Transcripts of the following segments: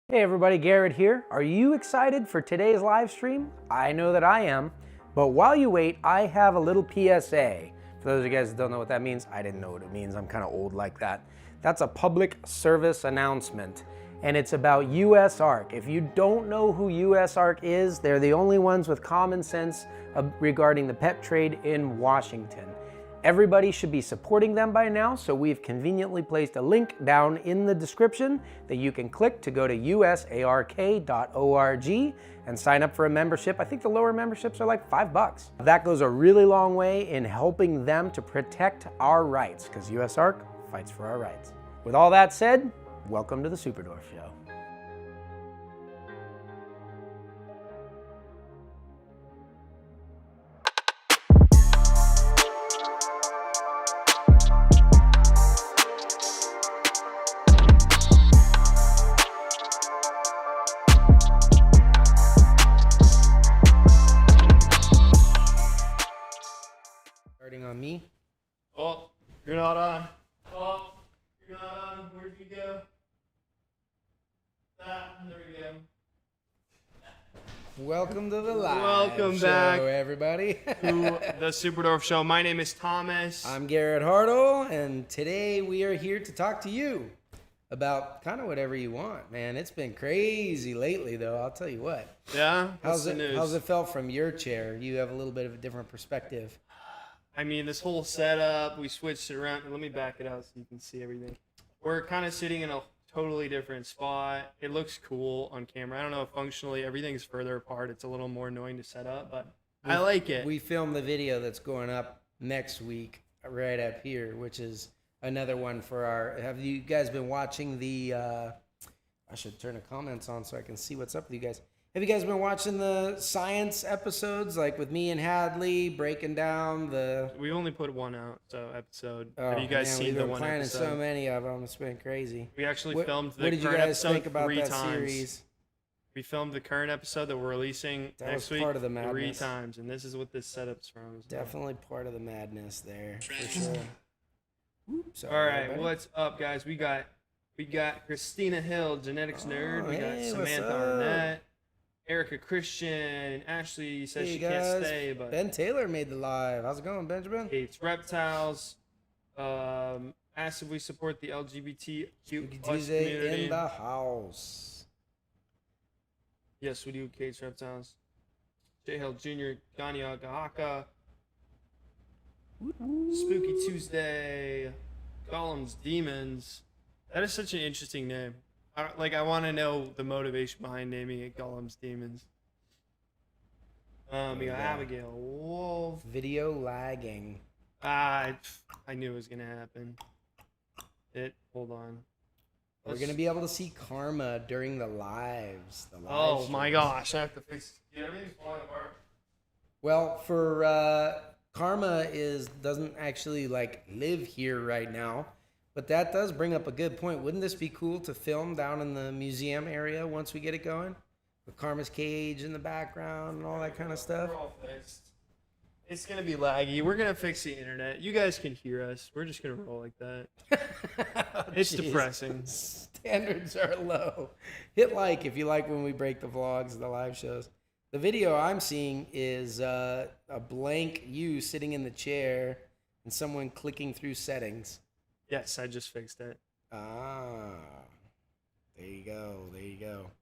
Hey everybody, Garrett here. Are you excited for today's live stream? I know that I am. But while you wait, I have a little PSA. For those of you guys that don't know what that means, I didn't know what it means. I'm kind of old like that. That's a public service announcement, and it's about USARK. If you don't know who USARK is, they're the only ones with common sense regarding the pet trade in Washington. Everybody should be supporting them by now, so we've conveniently placed a link down in the description that you can click to go to usark.org and sign up for a membership. I think the lower memberships are like $5. That goes a really long way in helping them to protect our rights, because USARK fights for our rights. With all that said, welcome to the Superdwarf Show. On me. Oh, you're not on. Oh, you're not on. Where'd you go? There we go. Welcome to the live Welcome show, back, everybody. to the Superdwarf Show. My name is Thomas. I'm Garrett Hartle, and today we are here to talk to you about kind of whatever you want, man. It's been crazy lately, though. I'll tell you what. Yeah? How's it felt from your chair? You have a little bit of a different perspective. I mean, this whole setup, we switched it around. Let me back it out so you can see everything. We're kind of sitting in a totally different spot. It looks cool on camera. I don't know if functionally everything's further apart. It's a little more annoying to set up, but I like it. We filmed the video that's going up next week right up here, which is another one for our... Have you guys been watching the... I should turn the comments on so I can see what's up with you guys. Have you guys been watching the science episodes, like with me and Hadley breaking down the... We only put one out, episode. Oh, have you guys man, seen the one planning episode? so many of them. It's been crazy. We actually filmed the current episode 3 times. What did you guys think about that series? We filmed the current episode that we're releasing next week part of the madness. 3 times, and this is what this setup's from. Definitely part of the madness there, for sure. Oops, all right, everybody. What's up, guys? We got Christina Hill, genetics nerd. We got Samantha Arnett, Erica Christian, Ashley says she can't stay, but Ben Taylor made the live. How's it going, Benjamin? Hates reptiles. Asked if we support the LGBTQ community in the house. Yes, we do. Cage reptiles. J Hill Jr. Ganya Gahaka. Spooky Tuesday. Golems Demons. That is such an interesting name. I want to know the motivation behind naming it Golems Demons. We got Abigail Wolf. Video lagging. I knew it was gonna happen. Hold on. We're gonna be able to see Karma during the lives. Oh my gosh! I have to fix. Everything's falling apart. Well, for Karma doesn't actually live here right now. But that does bring up a good point. Wouldn't this be cool to film down in the museum area once we get it going? With Karma's cage in the background and all that kind of stuff. We're all fixed. It's going to be laggy. We're going to fix the internet. You guys can hear us. We're just going to roll like that. It's depressing. Standards are low. Hit like if you like when we break the vlogs, the live shows. The video I'm seeing is a blank you sitting in the chair and someone clicking through settings. Yes, I just fixed it. Ah, there you go. There you go.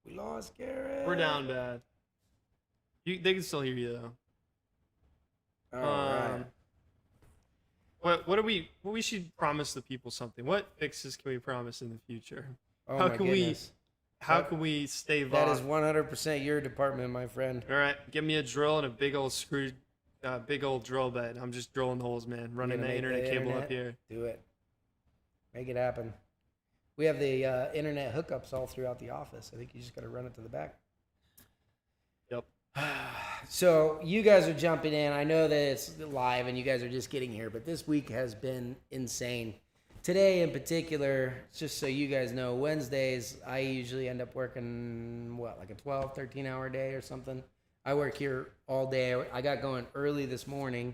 We lost Garrett. We're down bad. They can still hear you though. All right. What we should promise the people something. What fixes can we promise in the future? Oh, how my can goodness. How can we stay That is 100% your department, my friend. All right, give me a drill and a big old drill bit. I'm just drilling holes, man. Running the internet cable up here. Do it. Make it happen. We have the internet hookups all throughout the office. I think you just got to run it to the back. Yep. So you guys are jumping in. I know that it's live and you guys are just getting here, but this week has been insane. Today in particular, just so you guys know, Wednesdays, I usually end up working, like a 12, 13-hour day or something. I work here all day. I got going early this morning.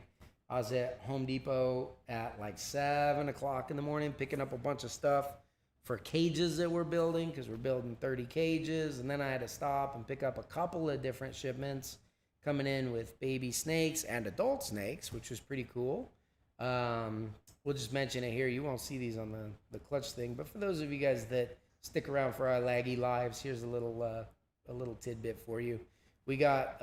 I was at Home Depot at like 7 o'clock in the morning, picking up a bunch of stuff for cages that we're building, because we're building 30 cages. And then I had to stop and pick up a couple of different shipments coming in with baby snakes and adult snakes, which was pretty cool. We'll just mention it here. You won't see these on the clutch thing, but for those of you guys that stick around for our laggy lives, here's a little tidbit for you. We got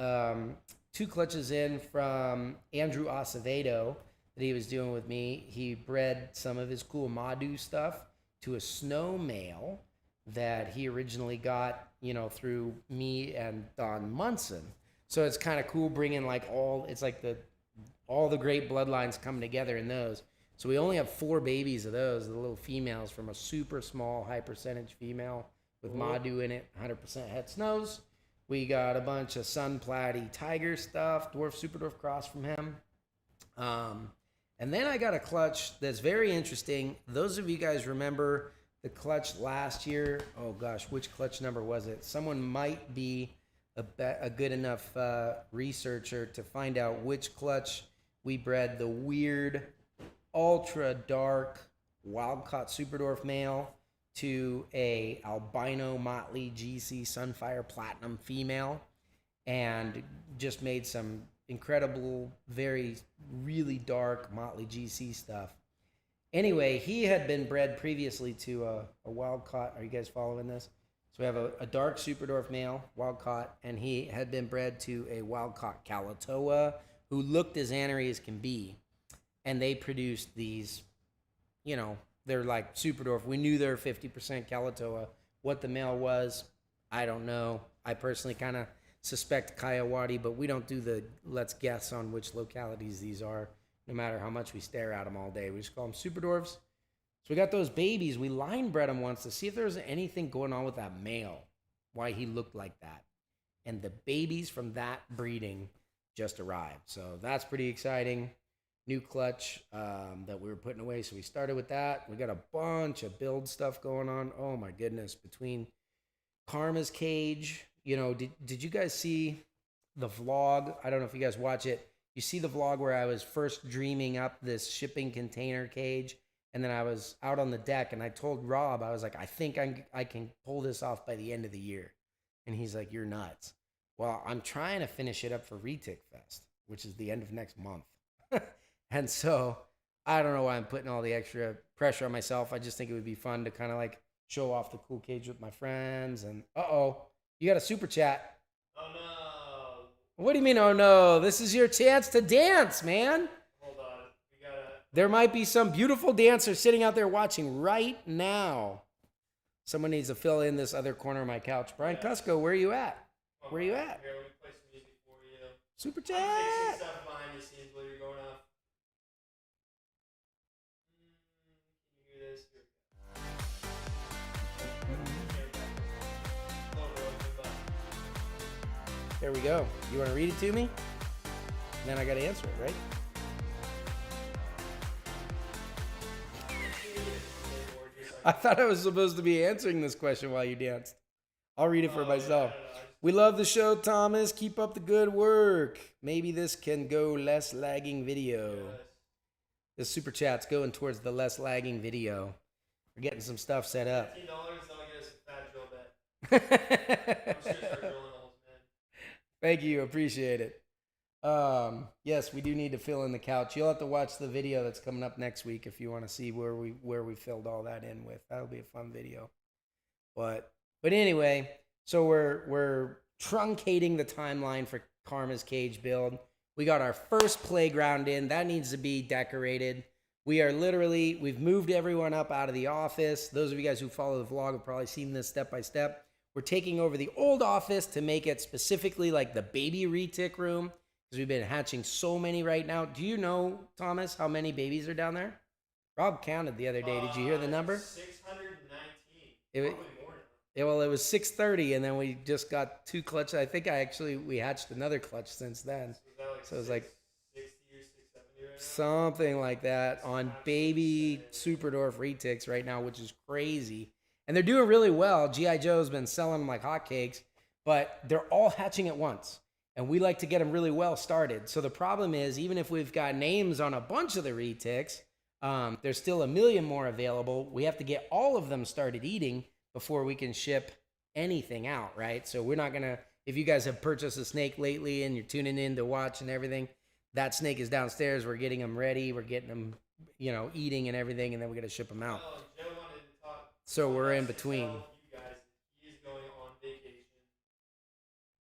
2 clutches in from Andrew Acevedo that he was doing with me. He bred some of his cool Madu stuff to a snow male that he originally got, through me and Don Munson. So it's kind of cool bringing like all the great bloodlines coming together in those. So we only have 4 babies of those, the little females from a super small high percentage female with Madu in it, 100% het snows. We got a bunch of Sun Platy Tiger stuff, Dwarf Superdwarf cross from him. And then I got a clutch that's very interesting. Those of you guys remember the clutch last year. Oh gosh, which clutch number was it? Someone might be a good enough researcher to find out which clutch we bred the weird, ultra dark, wild-caught Superdwarf male to a albino Motley GC Sunfire Platinum female, and just made some incredible, really dark Motley GC stuff. Anyway, he had been bred previously to a wild-caught. Are you guys following this? So we have a dark Superdwarf male, wild-caught, and he had been bred to a wild-caught Kalatoa who looked as anery as can be. And they produced these, they're like Superdwarf. We knew they were 50% Kalatoa. What the male was, I don't know. I personally kind of suspect Kayawati, but we don't do the let's guess on which localities these are, no matter how much we stare at them all day. We just call them Superdwarfs. So we got those babies. We line bred them once to see if there was anything going on with that male, why he looked like that. And the babies from that breeding just arrived. So that's pretty exciting. New clutch that we were putting away. So we started with that. We got a bunch of build stuff going on. Oh my goodness. Between Karma's cage, did you guys see the vlog? I don't know if you guys watch it. You see the vlog where I was first dreaming up this shipping container cage, and then I was out on the deck, and I told Rob, I was like, I think I can pull this off by the end of the year. And he's like, you're nuts. Well, I'm trying to finish it up for Retic Fest, which is the end of next month. And so I don't know why I'm putting all the extra pressure on myself. I just think it would be fun to kind of like show off the cool cage with my friends. And you got a super chat. Oh no. What do you mean, oh no? This is your chance to dance, man. Hold on. There might be some beautiful dancer sitting out there watching right now. Someone needs to fill in this other corner of my couch. Brian Cusco, where are you at? Where are you at? Here, let me play some music for you. Super I'm fixing chat. stuff behind the scenes while you're going off. Can you hear this? There we go. You want to read it to me? And then I got to answer it, right? I thought I was supposed to be answering this question while you danced. I'll read it for myself. We love the show, Thomas. Keep up the good work. Maybe this can go less lagging video. The super chat's going towards the less lagging video. We're getting some stuff set up. $15, that'll get us a fat drill bit. I'm just gonna start drilling holes, man. Thank you. Appreciate it. Yes, we do need to fill in the couch. You'll have to watch the video that's coming up next week if you want to see where we filled all that in with. That'll be a fun video. But anyway, so we're truncating the timeline for Karma's cage build. We got our first playground in. That needs to be decorated. We've moved everyone up out of the office. Those of you guys who follow the vlog have probably seen this step by step. We're taking over the old office to make it specifically like the baby retic room, because we've been hatching so many right now. Do you know, Thomas, how many babies are down there? Rob counted the other day. Did you hear the number? 619. Probably more. Yeah, well, it was 630, and then we just got 2 clutches. I think we hatched another clutch since then. So it was like 60 or 670 right now? something like that on baby Superdwarf Retics right now, which is crazy. And they're doing really well. G.I. Joe's been selling them like hotcakes, but they're all hatching at once. And we like to get them really well started. So the problem is, even if we've got names on a bunch of the Retics, There's still 1 million more available. We have to get all of them started eating before we can ship anything out, right? So we're not gonna, if you guys have purchased a snake lately and you're tuning in to watch and everything, that snake is downstairs. We're getting them ready. We're getting them, you know, eating and everything, and then we're gonna ship them out. Joe wanted to talk. So we're in between. You guys, he is going on vacation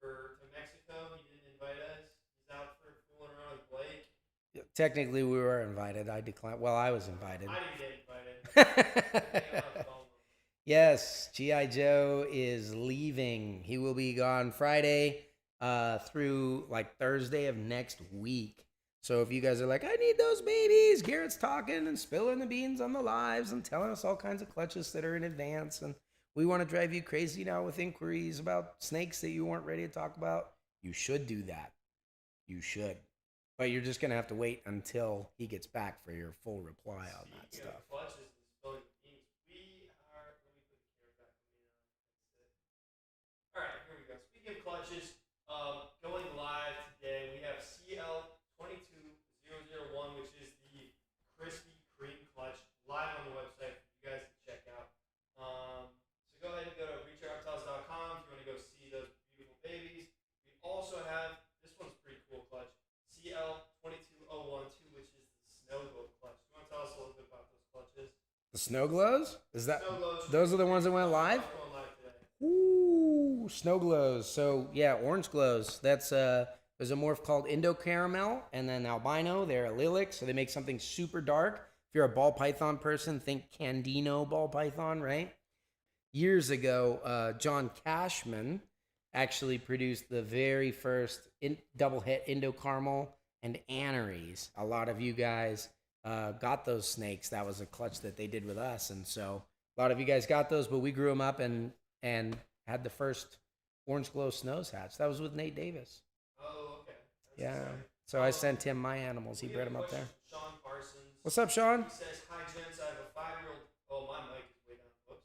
to Mexico. He didn't invite us. He's out for fooling around with Blake. Technically, we were invited. I declined. Well, I was invited. I didn't get invited. Yes, G.I. Joe is leaving. He will be gone Friday through like Thursday of next week. So if you guys are like, I need those babies, Garrett's talking and spilling the beans on the lives and telling us all kinds of clutches that are in advance. And we want to drive you crazy now with inquiries about snakes that you weren't ready to talk about. You should do that. You should. But you're just going to have to wait until he gets back for your full reply on that stuff. All right, here we go. Speaking of clutches, going live today, we have CL22001, which is the Krispy Kreme clutch, live on the website for you guys to check out. So go ahead and go to reptiles.com if you want to go see those beautiful babies. We also have, this one's pretty cool clutch, CL22012, which is the snow globe clutch. You want to tell us a little bit about those clutches? The snow glows? Is that Snow glows. those are the ones that went live? Going live today. Ooh, snow glows. So yeah, orange glows. That's there's a morph called Indo Caramel, and then albino. They're allylic, so they make something super dark. If you're a ball python person, think Candino ball python, right? Years ago, John Cashman actually produced the very first double hit Indo Caramel and Aneries. A lot of you guys got those snakes. That was a clutch that they did with us, and so a lot of you guys got those, but we grew them up and had the first orange glow snows hatch. That was with Nate Davis. Oh, okay. Yeah. So I sent him my animals. He bred them up there. Sean Parsons. What's up, Sean? He says, "Hi, gents. I have a 5-year-old." Oh, my mic is way down. Whoops.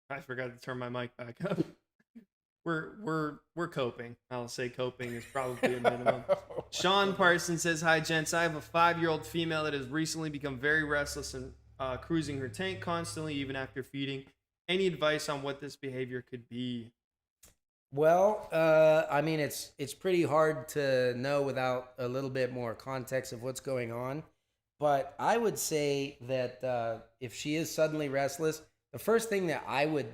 I forgot to turn my mic back up. We're coping. I'll say coping is probably a minimum. Sean Parsons says, "Hi, gents. I have a 5-year-old female that has recently become very restless and cruising her tank constantly, even after feeding. Any advice on what this behavior could be?" Well, I mean, it's pretty hard to know without a little bit more context of what's going on. But I would say that if she is suddenly restless, the first thing that I would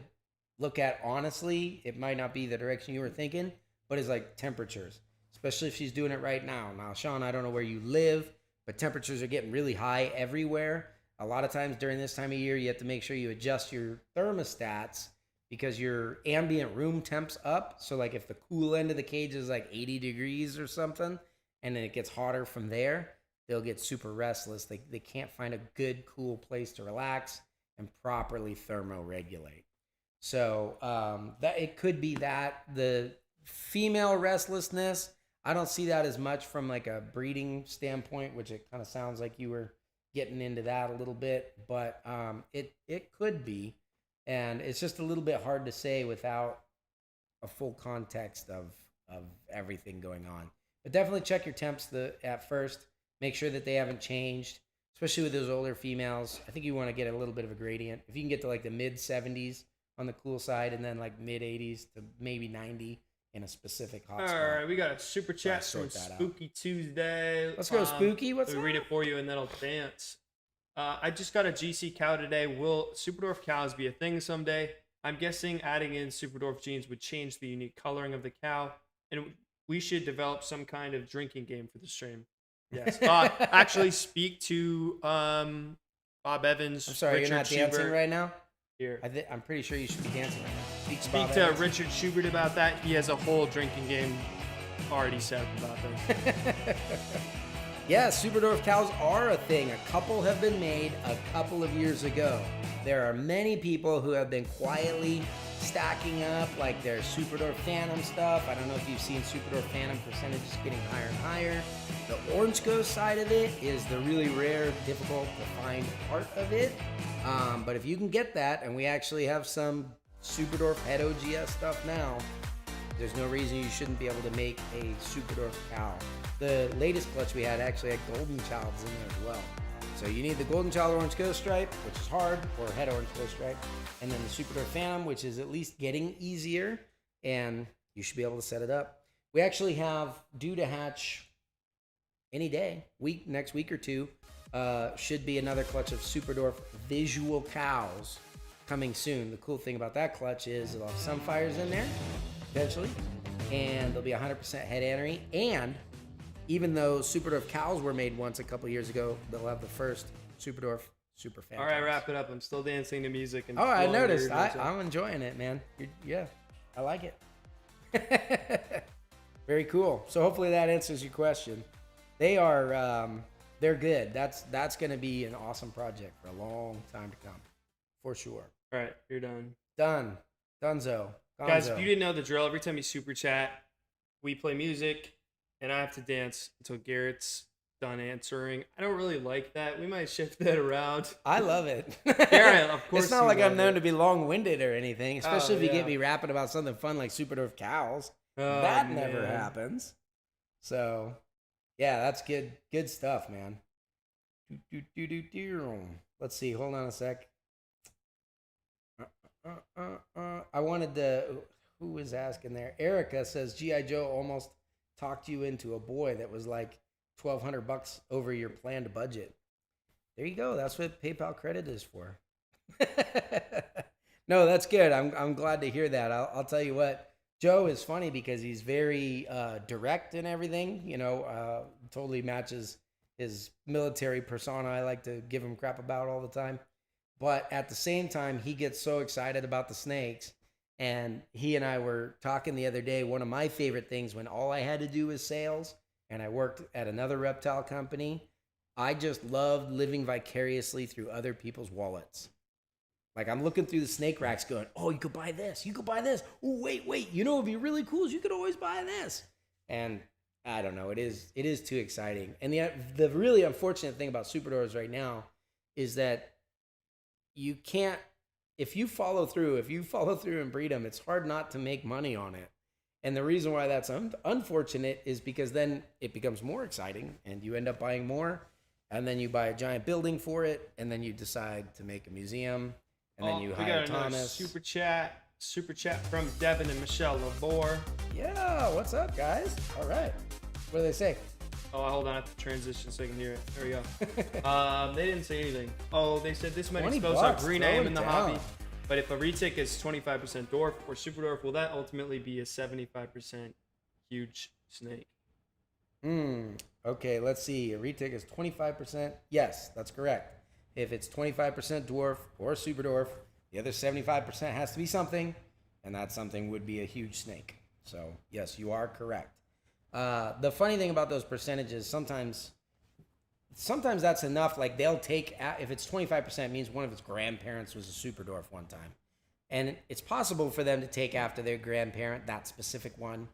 look at, honestly, it might not be the direction you were thinking, but is like temperatures, especially if she's doing it right now. Now, Sean, I don't know where you live, but temperatures are getting really high everywhere. A lot of times during this time of year, you have to make sure you adjust your thermostats because your ambient room temp's up. So like if the cool end of the cage is like 80 degrees or something, and then it gets hotter from there, they'll get super restless. They can't find a good, cool place to relax and properly thermoregulate. So that it could be that. The female restlessness, I don't see that as much from like a breeding standpoint, which it kind of sounds like you were getting into that a little bit, but it could be, and it's just a little bit hard to say without a full context of everything going on. But definitely check your temps at first. Make sure that they haven't changed, especially with those older females. I think you want to get a little bit of a gradient. If you can get to like the mid 70s on the cool side, and then like mid 80s to maybe 90 in a specific hot spot. All right, we got a super chat from Spooky Tuesday. Let's go, Spooky. What's up? Let me read it for you, and then I'll dance. I just got a GC cow today. Will Superdwarf cows be a thing someday? I'm guessing adding in Superdwarf genes would change the unique coloring of the cow, and we should develop some kind of drinking game for the stream. Yes. Actually, speak to Bob Evans. I'm sorry, Richard you're not dancing Schubert. right now? Here. I'm pretty sure you should be dancing right now. Speak to Richard Schubert about that. He has a whole drinking game already set about that. Yeah, Superdwarf cows are a thing. A couple have been made a couple of years ago. There are many people who have been quietly stacking up like their Superdwarf Phantom stuff. I don't know if you've seen Superdwarf Phantom percentages getting higher and higher. The Orange Ghost side of it is the really rare, difficult to find part of it. But if you can get that, and we actually have some Superdwarf Head OGS stuff now, there's no reason you shouldn't be able to make a Superdwarf cow. The latest clutch we had actually had golden childs in there as well. So you need the golden child orange ghost stripe, which is hard, or head orange ghost stripe, and then the Superdwarf Phantom, which is at least getting easier, and you should be able to set it up. We actually have due to hatch any day, next week or two, should be another clutch of Superdwarf visual cows coming soon. The cool thing about that clutch is it'll have Sunfires in there eventually, and there'll be 100% head annery, and even though Superdwarf cows were made once a couple years ago, they'll have the first Superdwarf Super Phantoms. All right, wrap it up. I'm still dancing to music. And I noticed. I'm enjoying it, man. Yeah, I like it. Very cool. So hopefully that answers your question. They are, they're good. That's going to be an awesome project for a long time to come, for sure. All right, you're done. Done. Dunzo. Gonzo. Guys, if you didn't know the drill, every time you super chat, we play music. And I have to dance until Garrett's done answering. I don't really like that. We might shift that around. I love it. Garrett, of course. It's not like I'm known to be long-winded or anything, especially if you yeah. get me rapping about something fun like Superdwarf cows. Oh, that man. never happens. So, yeah, that's good stuff, man. Let's see. Hold on a sec. I wanted to. Who was asking there? Erica says G.I. Joe almost talked you into a boy that was like $1,200 over your planned budget. There you go. That's what PayPal credit is for. No, that's good. I'm glad to hear that. I'll tell you what. Joe is funny because he's very direct in everything. You know, totally matches his military persona. I like to give him crap about all the time. But at the same time, he gets so excited about the snakes. And he and I were talking the other day. One of my favorite things when all I had to do was sales and I worked at another reptile company, I just loved living vicariously through other people's wallets. Like I'm looking through the snake racks going, oh, you could buy this. You could buy this. Oh, wait. You know what would be really cool is you could always buy this. And I don't know. It is too exciting. And the really unfortunate thing about Superdwarfs right now is that you can't, if you follow through and breed them, it's hard not to make money on it. And the reason why that's unfortunate is because then it becomes more exciting and you end up buying more and then you buy a giant building for it and then you decide to make a museum and then you hire Thomas. Super chat from Devin and Michelle Labor. Yeah, what's up, guys? All right. What do they say? Oh, hold on. I have to transition so I can hear it. There we go. They didn't say anything. Oh, they said this might expose how green I am in the hobby. But if a Retic is 25% Dwarf or Superdwarf, will that ultimately be a 75% huge snake? Okay, let's see. A Retic is 25%. Yes, that's correct. If it's 25% Dwarf or Superdwarf, the other 75% has to be something, and that something would be a huge snake. So, yes, you are correct. The funny thing about those percentages, sometimes that's enough. Like they'll take, if it's 25%, means one of its grandparents was a Superdwarf one time. And it's possible for them to take after their grandparent, that specific one,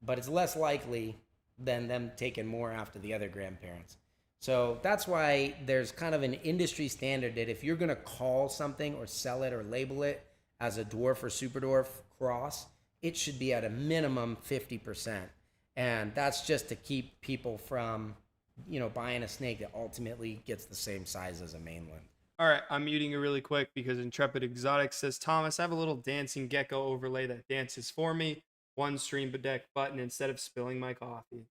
but it's less likely than them taking more after the other grandparents. So that's why there's kind of an industry standard that if you're going to call something or sell it or label it as a Dwarf or Superdwarf cross, it should be at a minimum 50%. And that's just to keep people from, buying a snake that ultimately gets the same size as a mainland. All right, I'm muting you really quick because Intrepid Exotic says, Thomas, I have a little dancing gecko overlay that dances for me. One stream deck button instead of spilling my coffee.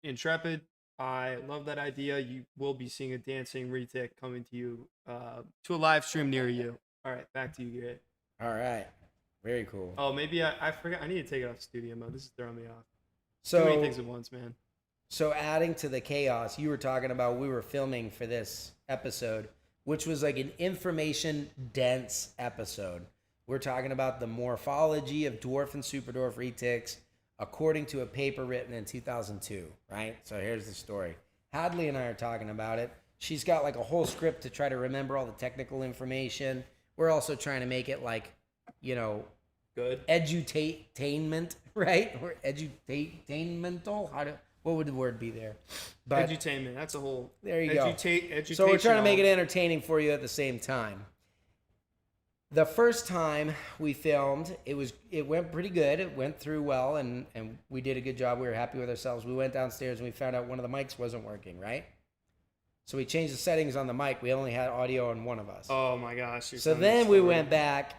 Intrepid, I love that idea. You will be seeing a dancing Retic coming to you to a live stream near you. All right, back to you, Garrett. All right, very cool. Oh, maybe I forgot. I need to take it off studio mode. This is throwing me off. So, too many things at once, man. So adding to the chaos, you were talking about we were filming for this episode, which was like an information-dense episode. We're talking about the morphology of Dwarf and Superdwarf Retics according to a paper written in 2002, right? So here's the story. Hadley and I are talking about it. She's got like a whole script to try to remember all the technical information. We're also trying to make it like, good edutainment, right? Or edutainmental. What would the word be there? But edutainment. That's a whole. There you go. Education. So we're trying to make it entertaining for you at the same time. The first time we filmed, it went pretty good. It went through well, and we did a good job. We were happy with ourselves. We went downstairs and we found out one of the mics wasn't working, right? So we changed the settings on the mic. We only had audio on one of us. Oh my gosh. So then we went back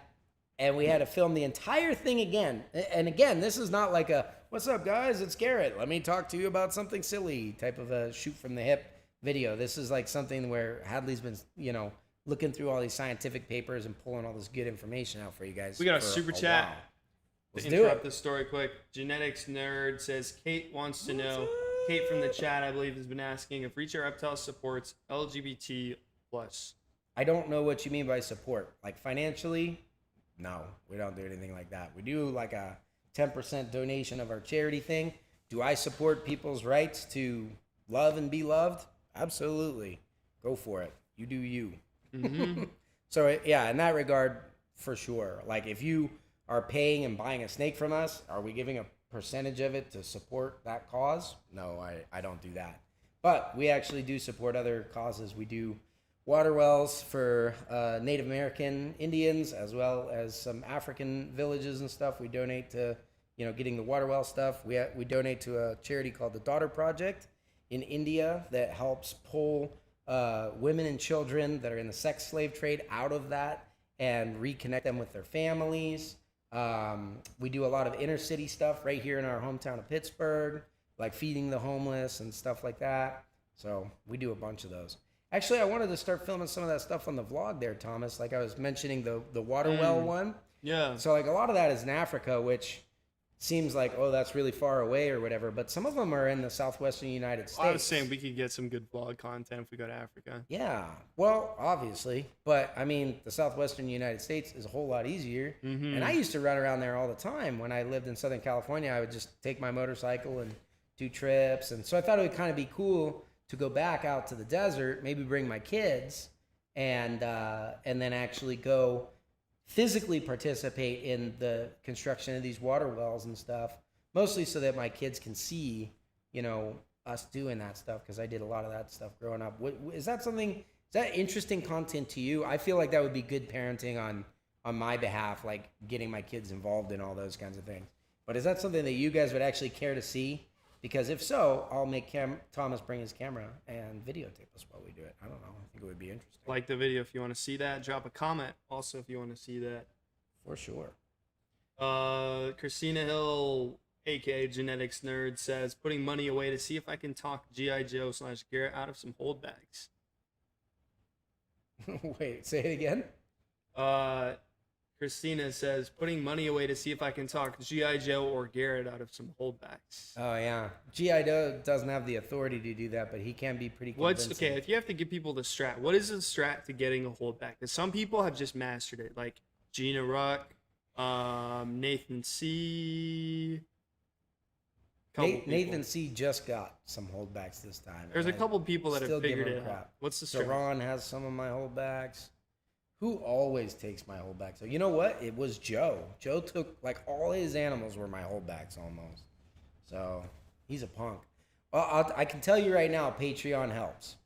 and we had to film the entire thing again. And again, this is not like a, what's up guys, it's Garrett. Let me talk to you about something silly type of a shoot from the hip video. This is like something where Hadley's been, you know, looking through all these scientific papers and pulling all this good information out for you guys. We got a super chat. While. Let's do interrupt it. this story quick. Genetics Nerd says, Kate wants to know, Kate from the chat, I believe, has been asking if Reach Your Reptiles supports LGBT+. I don't know what you mean by support. Like financially, no, we don't do anything like that. We do like a 10% donation of our charity thing. Do I support people's rights to love and be loved? Absolutely. Go for it. You do you. Mm-hmm. So yeah, in that regard, for sure. Like if you are paying and buying a snake from us, are we giving a percentage of it to support that cause? No, I don't do that. But we actually do support other causes. We do water wells for Native American Indians, as well as some African villages and stuff. We donate to, you know, getting the water well stuff. We donate to a charity called the Daughter Project in India that helps pull women and children that are in the sex slave trade out of that and reconnect them with their families. We do a lot of inner city stuff right here in our hometown of Pittsburgh, like feeding the homeless and stuff like that. So we do a bunch of those. Actually, I wanted to start filming some of that stuff on the vlog there, Thomas. Like I was mentioning the water well one. Yeah. So like a lot of that is in Africa, which seems like, oh, that's really far away or whatever. But some of them are in the southwestern United States. I was saying we could get some good vlog content if we go to Africa. Yeah. Well, obviously. But I mean, the southwestern United States is a whole lot easier. Mm-hmm. And I used to run around there all the time. When I lived in Southern California, I would just take my motorcycle and do trips. And so I thought it would kind of be cool to go back out to the desert, maybe bring my kids, and then actually go physically participate in the construction of these water wells and stuff, mostly so that my kids can see, you know, us doing that stuff, because I did a lot of that stuff growing up. Is that interesting content to you? I feel like that would be good parenting on my behalf, like getting my kids involved in all those kinds of things. But is that something that you guys would actually care to see? Because if so, I'll make Thomas bring his camera and videotape us while we do it. I don't know. I think it would be interesting. Like the video if you want to see that. Drop a comment also if you want to see that. For sure. Christina Hill, aka Genetics Nerd, says, putting money away to see if I can talk G.I. Joe / Garrett out of some holdbacks. Wait, say it again? Christina says, putting money away to see if I can talk G.I. Joe or Garrett out of some holdbacks. Oh, yeah. G.I. Joe doesn't have the authority to do that, but he can be pretty convincing. Okay, if you have to give people the strat, what is the strat to getting a holdback? Because some people have just mastered it, like Gina Ruck, Nathan C. Nathan C. just got some holdbacks this time. There's a couple people that have figured it out. Crap. What's the strat? Ron has some of my holdbacks. Who always takes my holdbacks? So you know what? It was Joe. Joe took, like, all his animals were my holdbacks almost. So he's a punk. Well, I can tell you right now, Patreon helps,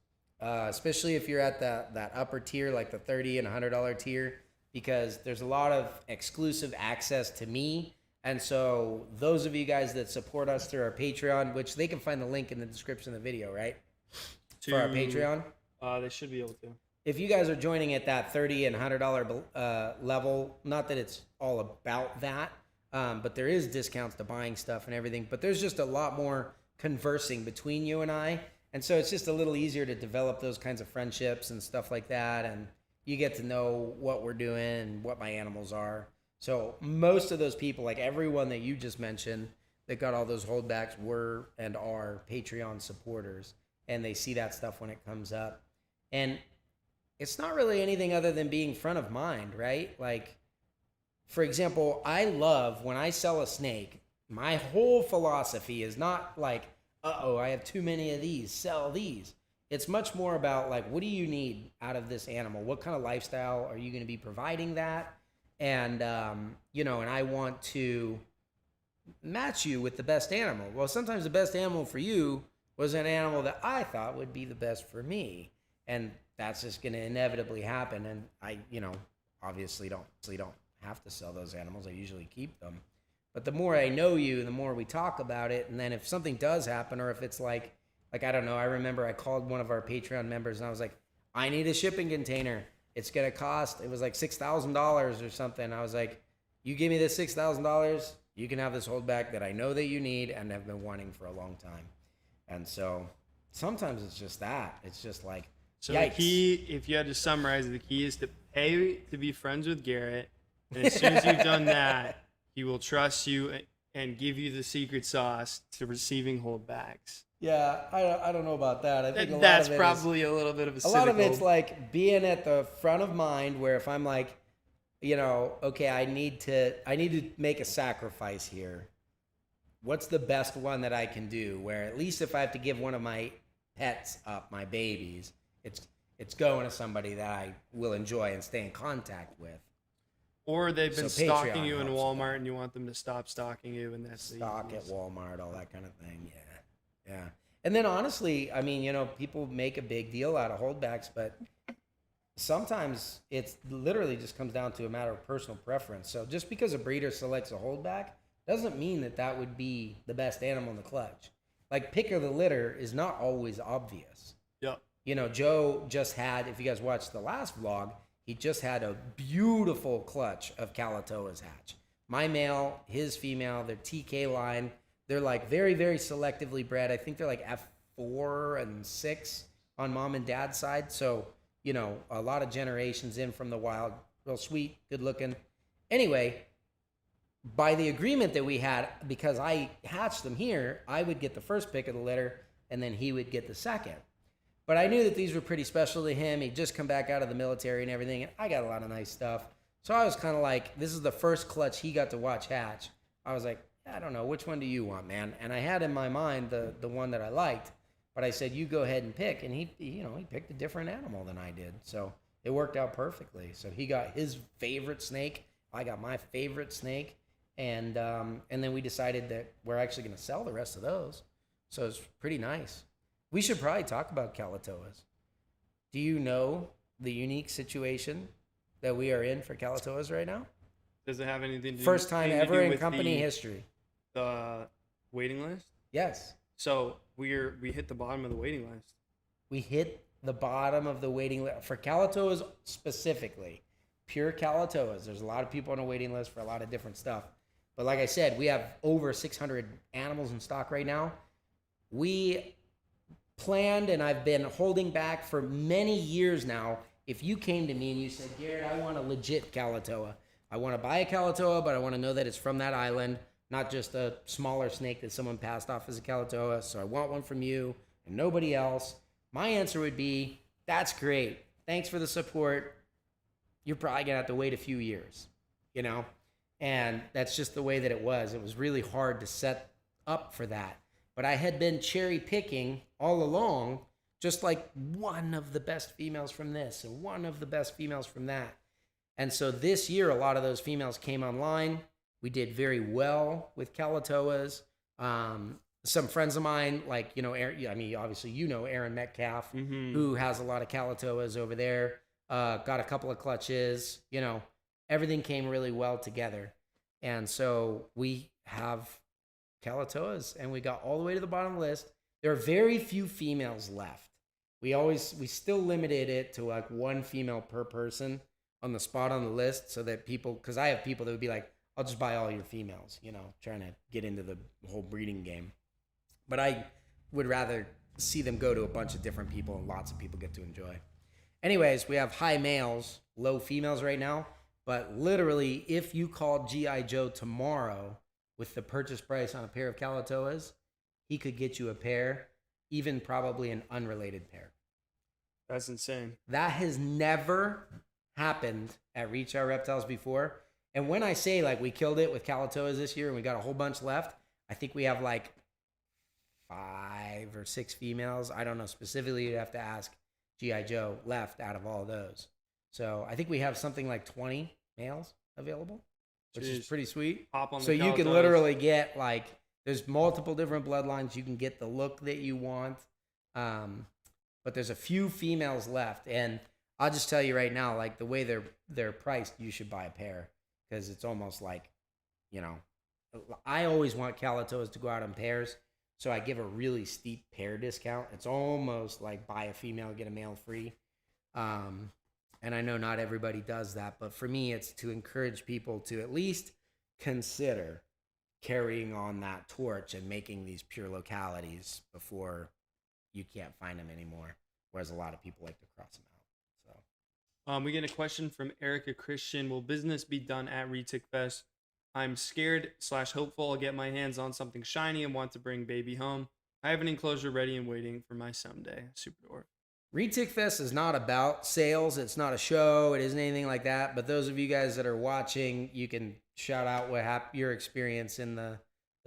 especially if you're at that upper tier, like the $30 and $100 tier, because there's a lot of exclusive access to me. And so those of you guys that support us through our Patreon, which they can find the link in the description of the video, right? For our Patreon. They should be able to. If you guys are joining at that $30 and $100 level, not that it's all about that, but there is discounts to buying stuff and everything, but there's just a lot more conversing between you and I. And so it's just a little easier to develop those kinds of friendships and stuff like that. And you get to know what we're doing and what my animals are. So most of those people, like everyone that you just mentioned that got all those holdbacks, were and are Patreon supporters. And they see that stuff when it comes up. And it's not really anything other than being front of mind, right? Like, for example, I love when I sell a snake, my whole philosophy is not like, uh-oh, I have too many of these, sell these. It's much more about, like, what do you need out of this animal? What kind of lifestyle are you going to be providing that? And, and I want to match you with the best animal. Well, sometimes the best animal for you was an animal that I thought would be the best for me. And that's just going to inevitably happen. And I, obviously don't have to sell those animals. I usually keep them. But the more I know you, the more we talk about it. And then if something does happen, or if it's like Like, I don't know. I remember I called one of our Patreon members and I was like, I need a shipping container. It's going to cost, it was like $6,000 or something. I was like, you give me this $6,000, you can have this holdback that I know that you need and have been wanting for a long time. And so sometimes it's just that. It's just like, so yikes. The key, if you had to summarize, the key is to pay to be friends with Garrett. And as soon as you've done that, he will trust you and give you the secret sauce to receiving holdbacks. Yeah, I don't know about that. I think That's probably a little bit of a lot of it's like being at the front of mind, where if I'm like, you know, okay, I need to make a sacrifice here. What's the best one that I can do? Where at least if I have to give one of my pets up, my babies, it's going to somebody that I will enjoy and stay in contact with. Or they've been So stalking Patreon you in helps Walmart and you want them to stop stalking you, and that's the Stock at easiest. Walmart, all that kind of thing. Yeah. And then honestly, I mean, you know, people make a big deal out of holdbacks, but sometimes it's literally just comes down to a matter of personal preference. So just because a breeder selects a holdback doesn't mean that that would be the best animal in the clutch. Like, pick of the litter is not always obvious. Yep. You know, Joe just had, if you guys watched the last vlog, he just had a beautiful clutch of Kalatoas hatch. My male, his female, their TK line, they're like very, very selectively bred. I think they're like F4 and 6 on mom and dad's side. So, you know, a lot of generations in from the wild, real sweet, good looking. Anyway, by the agreement that we had, because I hatched them here, I would get the first pick of the litter and then he would get the second. But I knew that these were pretty special to him. He'd just come back out of the military and everything, and I got a lot of nice stuff. So I was kind of like, this is the first clutch he got to watch hatch. I was like, I don't know, which one do you want, man? And I had in my mind the one that I liked, but I said, you go ahead and pick. And he picked a different animal than I did. So it worked out perfectly. So he got his favorite snake. I got my favorite snake. And then we decided that we're actually going to sell the rest of those. So it's pretty nice. We should probably talk about Kalatoas. Do you know the unique situation that we are in for Kalatoas right now? Does it have anything to do First time anything to ever do in with company history. the waiting list? Yes. So we hit the bottom of the waiting list. We hit the bottom of the waiting list for Kalatoas specifically. Pure Kalatoas. There's a lot of people on a waiting list for a lot of different stuff. But like I said, we have over 600 animals in stock right now. We planned, and I've been holding back for many years now. If you came to me and you said, Garrett, I want a legit Kalatoa. I want to buy a Kalatoa, but I want to know that it's from that island, not just a smaller snake that someone passed off as a Kalatoa. So I want one from you and nobody else. My answer would be, that's great. Thanks for the support. You're probably going to have to wait a few years, you know? And that's just the way that it was. It was really hard to set up for that. But I had been cherry picking all along, just like one of the best females from this and one of the best females from that. And so this year, a lot of those females came online. We did very well with Kalatoas. Some friends of mine, like, you know, I mean, obviously, you know, Aaron Metcalf, who has a lot of Kalatoas over there, got a couple of clutches, you know, everything came really well together. And so we have Kalatoas, and we got all the way to the bottom of the list. There are very few females left. We still limited it to like one female per person on the spot on the list, so that people, because I have people that would be like, I'll just buy all your females, you know, trying to get into the whole breeding game. But I would rather see them go to a bunch of different people and lots of people get to enjoy. Anyways, we have high males, low females right now. But literally, if you called G.I. Joe tomorrow with the purchase price on a pair of Kalatoas, he could get you a pair, even probably an unrelated pair. That's insane. That has never happened at Reach Out Reptiles before. And when I say, like, we killed it with Kalatoas this year and we got a whole bunch left, I think we have like 5 or 6 females. I don't know specifically. You'd have to ask G.I. Joe left out of all those. So I think we have something like 20 males available, which is pretty sweet. So you can literally get, like, there's multiple different bloodlines. You can get the look that you want. But there's a few females left. And I'll just tell you right now, like, the way they're priced, you should buy a pair, because it's almost like, you know, I always want Kalatoas to go out in pairs. So I give a really steep pair discount. It's almost like buy a female, get a male free. And I know not everybody does that, but for me, it's to encourage people to at least consider carrying on that torch and making these pure localities before you can't find them anymore. Whereas a lot of people like to cross them out. So, we get a question from Erica Christian. Will business be done at Retic Fest? I'm scared / hopeful I'll get my hands on something shiny and want to bring baby home. I have an enclosure ready and waiting for my someday. Superdwarf. Retic Fest is not about sales. It's not a show. It isn't anything like that. But those of you guys that are watching, you can shout out your experience in the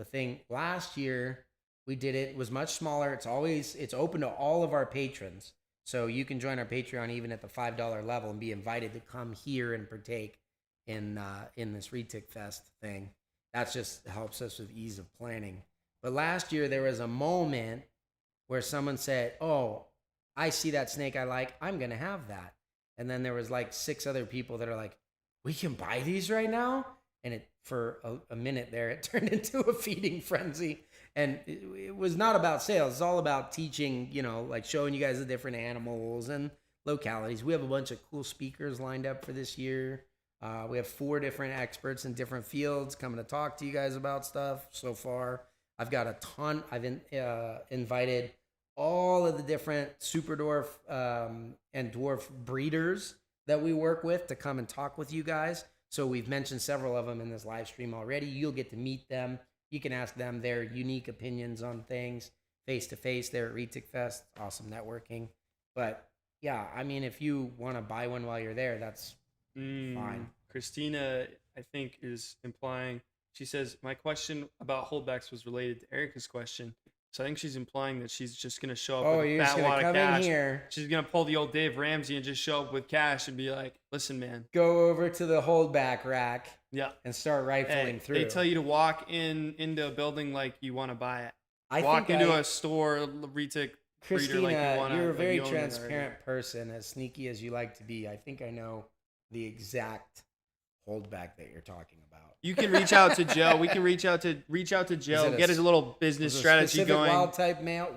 thing. Last year, we did it. It was much smaller. It's open to all of our patrons. So you can join our Patreon even at the $5 level and be invited to come here and partake in this Retic Fest thing. That just helps us with ease of planning. But last year, there was a moment where someone said, oh, I see that snake I like, I'm going to have that. And then there was like 6 other people that are like, we can buy these right now? And for a minute there, it turned into a feeding frenzy. And it was not about sales. It's all about teaching, like showing you guys the different animals and localities. We have a bunch of cool speakers lined up for this year. We have 4 different experts in different fields coming to talk to you guys about stuff so far. I've got a ton. I've invited all of the different Superdwarf and Dwarf breeders that we work with to come and talk with you guys. So we've mentioned several of them in this live stream already. You'll get to meet them. You can ask them their unique opinions on things face-to-face there at Retic Fest. Awesome networking. But, yeah, I mean, if you want to buy one while you're there, that's fine. Christina, I think, is implying, she says, my question about holdbacks was related to Erica's question. So I think she's implying that she's just going to show up with a fat wad of cash. She's going to pull the old Dave Ramsey and just show up with cash and be like, listen, man. Go over to the holdback rack and start rifling through. They tell you to walk into a building like you want to buy it. Walk into a store, Retic Christina, like you want to. You're a very transparent person, as sneaky as you like to be. I think I know the exact holdback that you're talking about. You can reach out to Joe. We can reach out to Joe. Get his little business strategy going. Wild type male.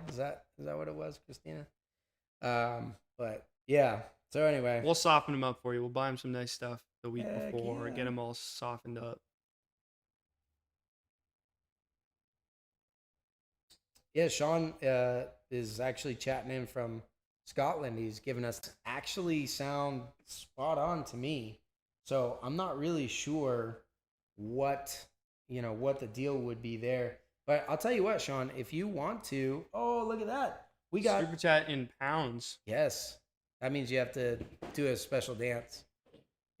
Is that what it was, Christina? But yeah. So anyway, we'll soften him up for you. We'll buy him some nice stuff the week before, get him all softened up. Yeah, Sean is actually chatting in from Scotland. He's given us actually sound spot on to me. So I'm not really sure what the deal would be there. But I'll tell you what, Sean, if you want to, look at that. We got Super Chat in pounds. Yes. That means you have to do a special dance.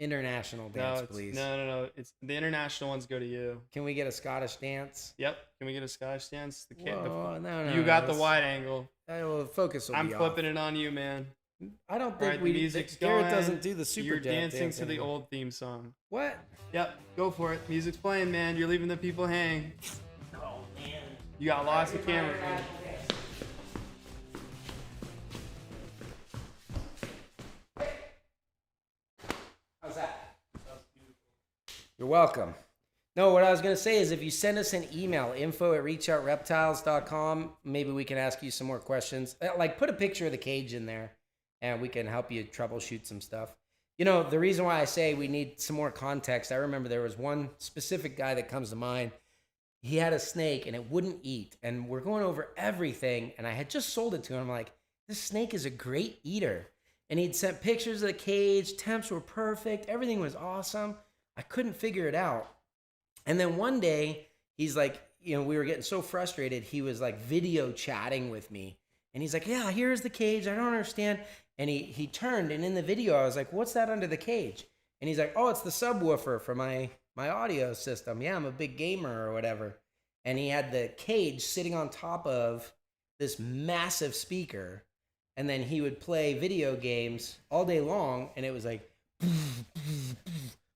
International dance, please. No. It's the international ones go to you. Can we get a Scottish dance? Yep. Can we get a Scottish dance? No. You got the wide angle. Well, the focus will be I'm flipping it on you, man. I don't think the music's Garrett going. doesn't do the super You're dancing to anymore. the old theme song. What? Yep, go for it. Music's playing, man. You're leaving the people hang. Oh man. You got lots of camera. How's that? You're welcome. No, what I was going to say is if you send us an email, info@reachoutreptiles.com, maybe we can ask you some more questions. Like put a picture of the cage in there and we can help you troubleshoot some stuff. The reason why I say we need some more context, I remember there was one specific guy that comes to mind. He had a snake and it wouldn't eat. And we're going over everything. And I had just sold it to him. I'm like, this snake is a great eater. And he'd sent pictures of the cage. Temps were perfect. Everything was awesome. I couldn't figure it out. And then one day, he's like, we were getting so frustrated, he was like video chatting with me. And he's like, yeah, here's the cage. I don't understand. And he turned, and in the video, I was like, what's that under the cage? And he's like, oh, it's the subwoofer for my audio system. Yeah, I'm a big gamer or whatever. And he had the cage sitting on top of this massive speaker. And then he would play video games all day long, and it was like,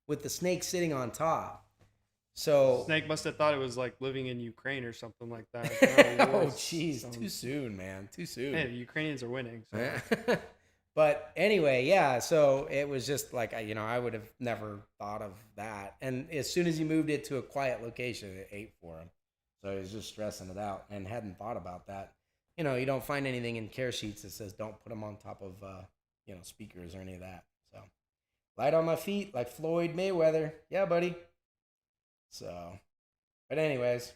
with the snake sitting on top. So Snake must have thought it was like living in Ukraine or something like that. Oh, jeez, too soon, man, too soon. Hey, the Ukrainians are winning. So. But anyway, yeah. So it was just like I would have never thought of that. And as soon as he moved it to a quiet location, it ate for him. So he was just stressing it out and hadn't thought about that. You know, you don't find anything in care sheets that says don't put them on top of, you know, speakers or any of that. So, light on my feet like Floyd Mayweather. Yeah, buddy. So, but anyways,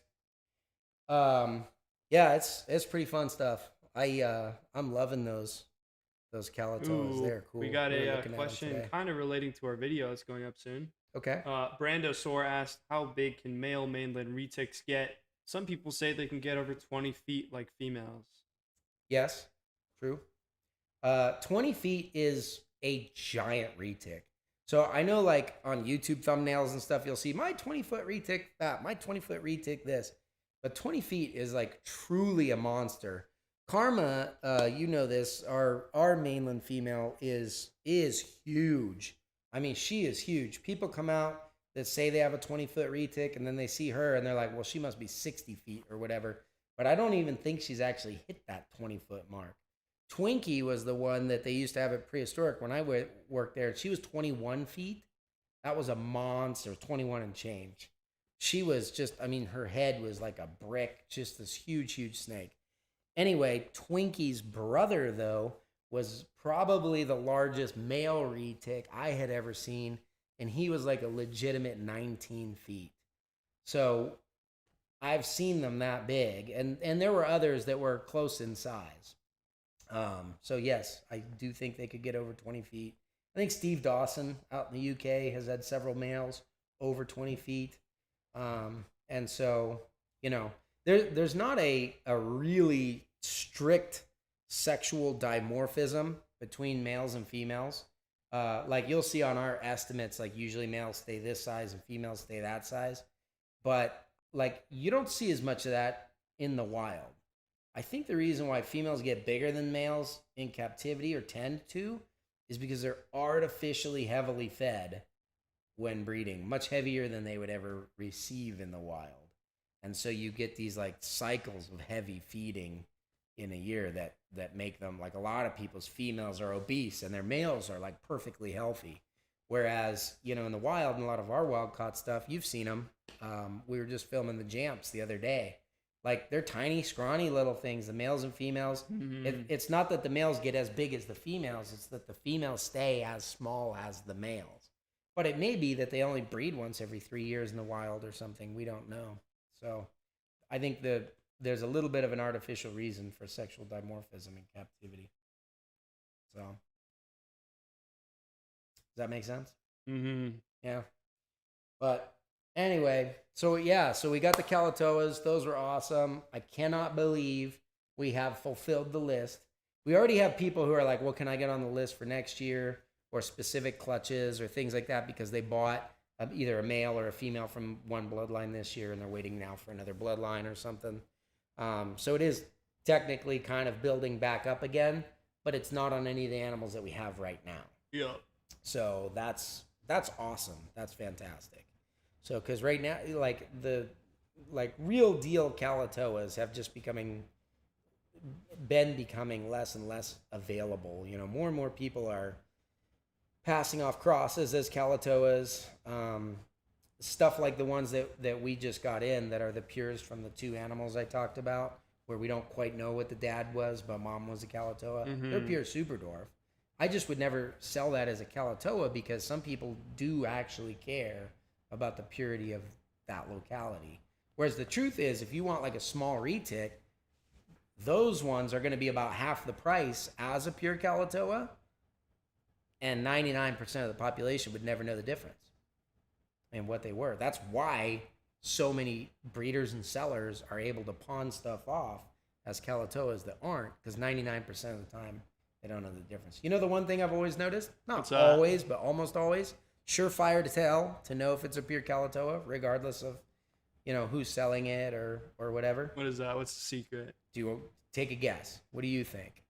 yeah, it's pretty fun stuff. I'm loving those Kalatoas. They're cool. We got a question kind of relating to our video that's going up soon. Okay. Brandosaur asked, how big can male mainland retics get? Some people say they can get over 20 feet like females. Yes, true. 20 feet is a giant retic. So I know, like, on YouTube thumbnails and stuff, you'll see my 20-foot retic that, my 20-foot retic this. But 20 feet is, like, truly a monster. Karma, you know this, our mainland female is huge. I mean, she is huge. People come out that say they have a 20-foot retic, and then they see her, and they're like, well, she must be 60 feet or whatever. But I don't even think she's actually hit that 20-foot mark. Twinkie was the one that they used to have at Prehistoric when I worked there. She was 21 feet. That was a monster, 21 and change. She was just, I mean, her head was like a brick, just this huge, huge snake. Anyway, Twinkie's brother, though, was probably the largest male retic I had ever seen, and he was like a legitimate 19 feet. So I've seen them that big, and there were others that were close in size. So yes, I do think they could get over 20 feet. I think Steve Dawson out in the UK has had several males over 20 feet. And so, you know, there's not a really strict sexual dimorphism between males and females. Like you'll see on our estimates, like usually males stay this size and females stay that size. But like you don't see as much of that in the wild. I think the reason why females get bigger than males in captivity or tend to is because they're artificially heavily fed when breeding, much heavier than they would ever receive in the wild. And so you get these like cycles of heavy feeding in a year that make them, like a lot of people's females are obese and their males are like perfectly healthy. Whereas, you know, in the wild and a lot of our wild caught stuff, you've seen them. We were just filming the Jamps the other day. Like they're tiny, scrawny little things, the males and females. Mm-hmm. It's not that the males get as big as the females. It's that the females stay as small as the males. But it may be that they only breed once every 3 years in the wild or something. We don't know. So I think there's a little bit of an artificial reason for sexual dimorphism in captivity. So does that make sense? Mm-hmm. Yeah. But anyway, so yeah, so we got the Kalatoas. Those were awesome. I cannot believe we have fulfilled the list. We already have people who are like, well, can I get on the list for next year or specific clutches or things like that because they bought either a male or a female from one bloodline this year and they're waiting now for another bloodline or something. So it is technically kind of building back up again, but it's not on any of the animals that we have right now. Yeah. So that's awesome. That's fantastic. So, because right now, like the real deal Kalatoas have just been becoming less and less available. You know, more and more people are passing off crosses as Kalatoas. Stuff like the ones that we just got in that are the pures from the two animals I talked about, where we don't quite know what the dad was, but mom was a Kalatoa. Mm-hmm. They're pure Superdwarf. I just would never sell that as a Kalatoa because some people do actually care about the purity of that locality. Whereas the truth is, if you want like a small retic, those ones are going to be about half the price as a pure Kalatoa, and 99% of the population would never know the difference in what they were. That's why so many breeders and sellers are able to pawn stuff off as Kalatoas that aren't, because 99% of the time they don't know the difference. You know the one thing I've always noticed? Not always, but almost always. Surefire to tell, to know if it's a pure Kalatoa, regardless of, you know, who's selling it or whatever. What is that? What's the secret? Do you take a guess? What do you think?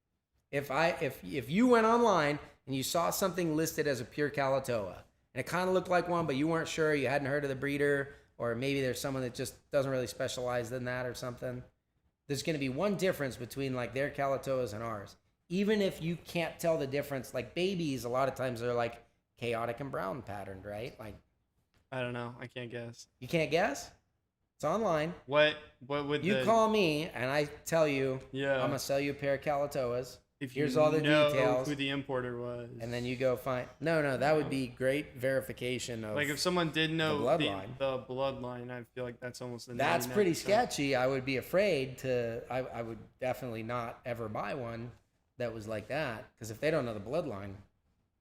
If you went online and you saw something listed as a pure Kalatoa, and it kind of looked like one, but you weren't sure, you hadn't heard of the breeder, or maybe there's someone that just doesn't really specialize in that or something, there's going to be one difference between like their Kalatoas and ours. Even if you can't tell the difference, like babies, a lot of times they're like chaotic and brown patterned, right? Like, I don't know. I can't guess. You can't guess? It's online. What would You call me and I tell you, Yeah. I'm gonna sell you a pair of Kalatoas. If Here's you all the know details. who the importer was. And then you go find. No, that would be great verification of. Like if someone did know the bloodline, I feel like that's almost the. That's pretty 99%. sketchy. I would be afraid to. I would definitely not ever buy one that was like that, because if they don't know the bloodline,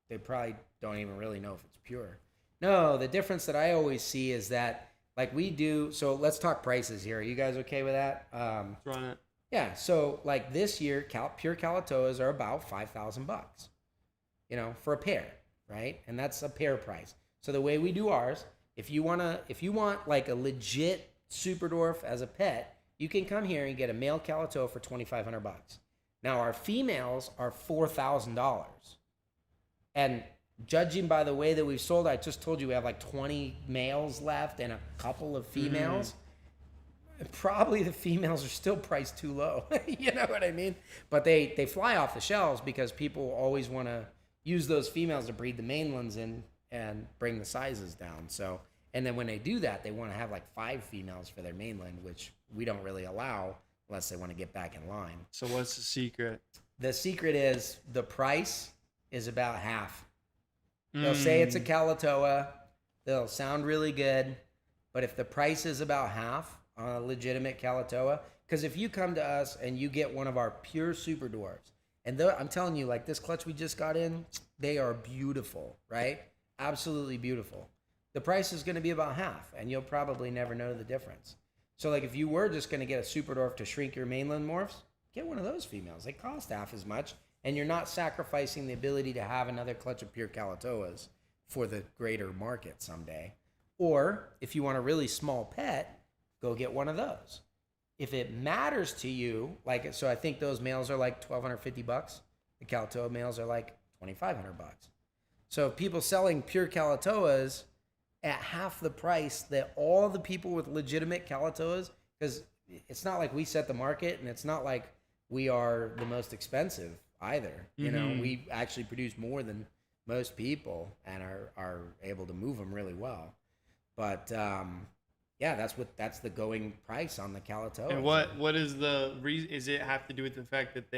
they probably don't even really know if it's pure. No, the difference that I always see is that, like we do. So let's talk prices here. Are you guys okay with that? Run it. Yeah, so like this year, pure Kalatoas are about $5,000, for a pair, right? And that's a pair price. So the way we do ours, if you want like a legit Superdwarf as a pet, you can come here and get a male Kalatoa for $2,500. Now our females are $4,000, and judging by the way that we've sold, I just told you we have like 20 males left and a couple of females. Probably the females are still priced too low. You know what I mean? But they fly off the shelves because people always want to use those females to breed the mainlands in and bring the sizes down. So, and then when they do that, they want to have like 5 females for their mainland, which we don't really allow unless they want to get back in line. So what's the secret? The secret is the price is about half. They'll say it's a Kalatoa. They'll sound really good. But if the price is about half on a legitimate Kalatoa, because if you come to us and you get one of our pure super dwarfs, and I'm telling you, like this clutch we just got in, they are beautiful, right? Absolutely beautiful. The price is going to be about half, and you'll probably never know the difference. So like if you were just going to get a super dwarf to shrink your mainland morphs, get one of those females. They cost half as much, and you're not sacrificing the ability to have another clutch of pure Kalatoas for the greater market someday. Or if you want a really small pet, go get one of those. If it matters to you, so I think those males are like $1,250. The Kalatoa males are like $2,500. So people selling pure Kalatoas at half the price that all the people with legitimate Kalatoas, because it's not like we set the market, and it's not like we are the most expensive either. We actually produce more than most people and are able to move them really well. But yeah, that's the going price on the Kalatoa. And what is the reason? Is it have to do with the fact that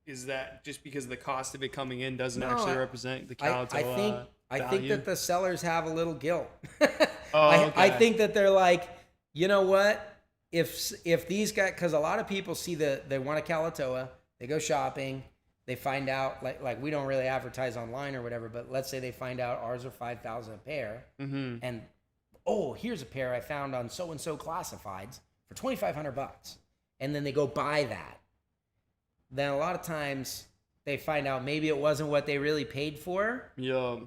is that just because the cost of it coming in doesn't actually represent the Kalatoa? I think that the sellers have a little guilt. I think that they're like, you know what? If these guys, because a lot of people see they want a Kalatoa, they go shopping. They find out, like we don't really advertise online or whatever, but let's say they find out ours are $5,000 a pair, and here's a pair I found on so and so classifieds for $2,500, and then they go buy that. Then a lot of times they find out maybe it wasn't what they really paid for. Yeah.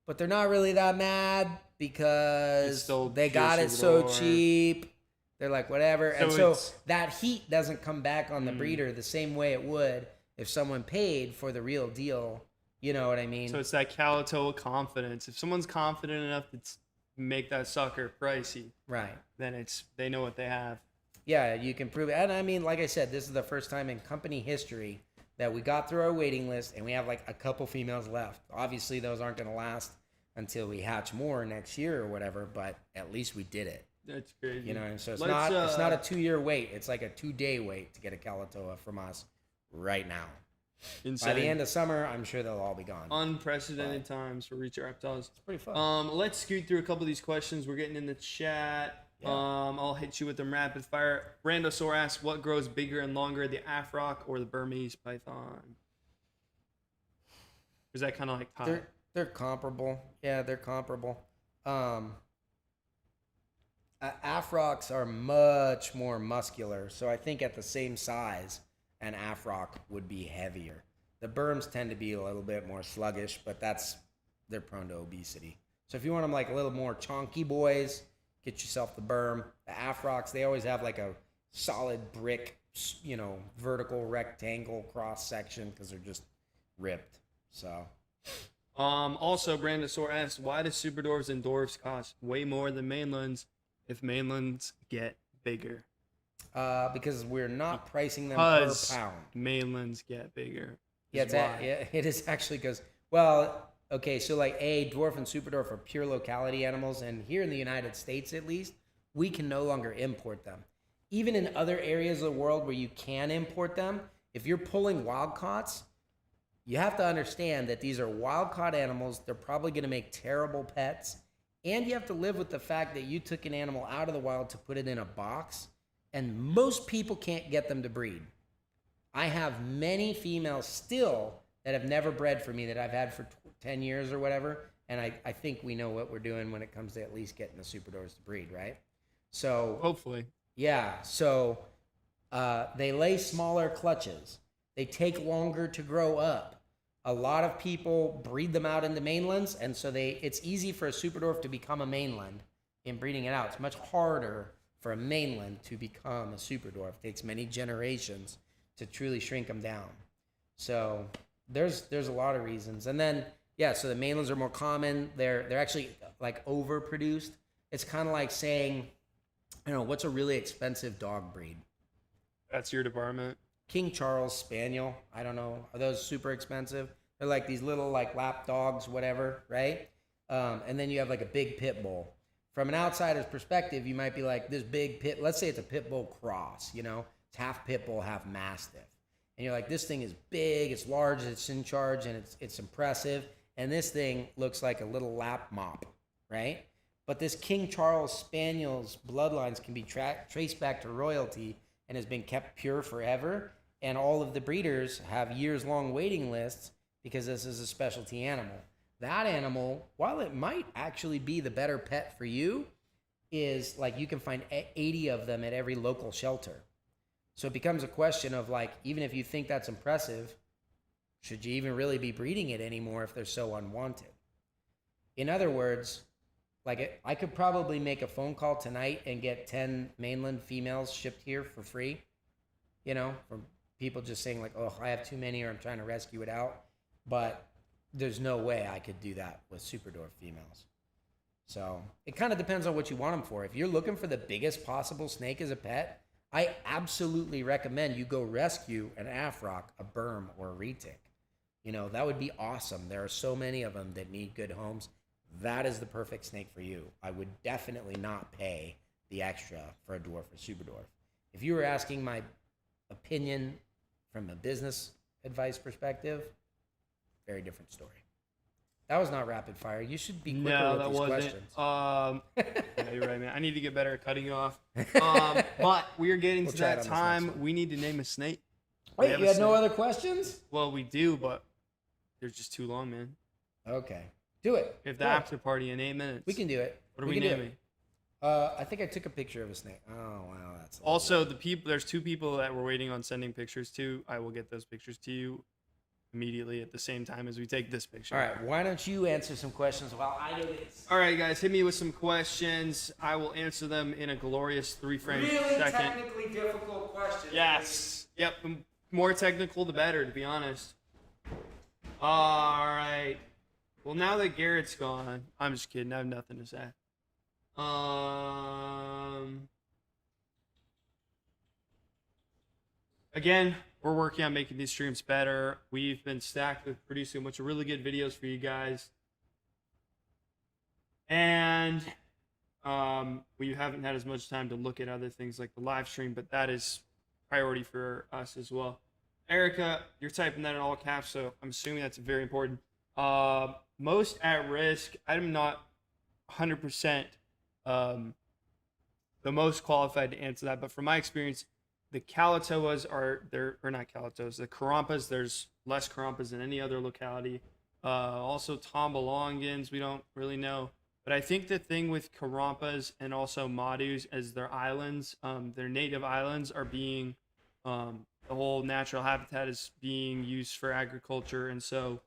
But they're not really that mad because they got it so cheap. They're like whatever, and so that heat doesn't come back on the breeder the same way it would if someone paid for the real deal. You know what I mean? So it's that Kalatoa confidence. If someone's confident enough to make that sucker pricey, right, then they know what they have. Yeah, you can prove it. And I mean, like I said, this is the first time in company history that we got through our waiting list and we have like a couple females left. Obviously, those aren't going to last until we hatch more next year or whatever, but at least we did it. That's crazy. And so it's not a 2-year wait. It's like a 2-day wait to get a Kalatoa from us right now. Insane. By the end of summer, I'm sure they'll all be gone. Unprecedented times for Reach Reptiles. It's pretty fun. Let's scoot through a couple of these questions we're getting in the chat. Yeah. I'll hit you with them rapid fire. Brandosaur asks, what grows bigger and longer, the Afrock or the Burmese python? Is that kind of like tied? They're comparable. Yeah, they're comparable. Afrocks are much more muscular, so I think at the same size, an Afrock would be heavier. The Burms tend to be a little bit more sluggish, but they're prone to obesity. So if you want them like a little more chonky boys, get yourself the Burm. The Afrocks, they always have like a solid brick, vertical rectangle cross section because they're just ripped. So. Also, Brandosaur asks, why do Super Dwarfs and Dwarfs cost way more than mainlands if mainlands get bigger? Because we're not pricing them per pound. Mainlands get bigger. Yeah, it is actually because, well, Okay, so like Dwarf and Superdwarf are pure locality animals, and here in the United States at least, we can no longer import them. Even in other areas of the world where you can import them, if you're pulling wild caughts, you have to understand that these are wild caught animals. They're probably going to make terrible pets, and you have to live with the fact that you took an animal out of the wild to put it in a box, and most people can't get them to breed. I have many females still that have never bred for me that I've had for 10 years or whatever, and I think we know what we're doing when it comes to at least getting the Superdwarfs to breed, right? So Hopefully. yeah, so they lay smaller clutches. They take longer to grow up. A lot of people breed them out into mainlands, and so it's easy for a Superdwarf to become a mainland in breeding it out. It's much harder for a mainland to become a Superdwarf. It takes many generations to truly shrink them down. So there's a lot of reasons. And then, yeah, so the mainlands are more common. They're actually like overproduced. It's kind of like saying, I don't know, what's a really expensive dog breed? That's your department. King Charles Spaniel. I don't know. Are those super expensive? They're like these little like lap dogs, whatever, right? And then you have like a big pit bull. From an outsider's perspective, you might be like this big pit. Let's say it's a pit bull cross, you know? It's half pit bull, half mastiff. And you're like, this thing is big, it's large, it's in charge, and it's impressive. And this thing looks like a little lap mop, right? But this King Charles Spaniel's bloodlines can be traced back to royalty and has been kept pure forever. And all of the breeders have years-long waiting lists because this is a specialty animal. That animal, while it might actually be the better pet for you, is like you can find 80 of them at every local shelter. So it becomes a question of like, even if you think that's impressive, should you even really be breeding it anymore if they're so unwanted? In other words, like I could probably make a phone call tonight and get 10 mainland females shipped here for free, you know, from people just saying like, oh, I have too many or I'm trying to rescue it out. But there's no way I could do that with Superdwarf females. So it kind of depends on what you want them for. If you're looking for the biggest possible snake as a pet, I absolutely recommend you go rescue an Afrock, a Berm, or a Retic. You know, that would be awesome. There are so many of them that need good homes. That is the perfect snake for you. I would definitely not pay the extra for a Dwarf or Superdwarf. If you were asking my opinion from a business advice perspective, very different story. That was not rapid fire. You should be quicker with these questions. Yeah, you're right, man. I need to get better at cutting you off. But we're getting to that time. We need to name a snake. Wait, you had no other questions? Well, we do, but they're just too long, man. Okay. Do it. We have the after party in 8 minutes. We can do it. What are we naming? I think I took a picture of a snake. Oh, wow. That's also, there's 2 people that we're waiting on sending pictures to. I will get those pictures to you immediately at the same time as we take this picture. All right, why don't you answer some questions while I do this? All right, guys, hit me with some questions. I will answer them in a glorious 3 frames really second. Technically difficult questions. Yes. Yep. The more technical, the better, to be honest. All right. Well, now that Garrett's gone, I'm just kidding. I have nothing to say. Again, we're working on making these streams better. We've been stacked with producing a bunch of really good videos for you guys. And we haven't had as much time to look at other things like the live stream, but that is priority for us as well. Erica, you're typing that in all caps, so I'm assuming that's very important. Most at risk, I'm not 100% the most qualified to answer that, but from my experience, the Kalatoas or not Kalatoas, the Karampas, there's less Karampas than any other locality. Also Tombalongans, we don't really know. But I think the thing with Karampas and also Madus as their islands, their native islands are being, the whole natural habitat is being used for agriculture. And so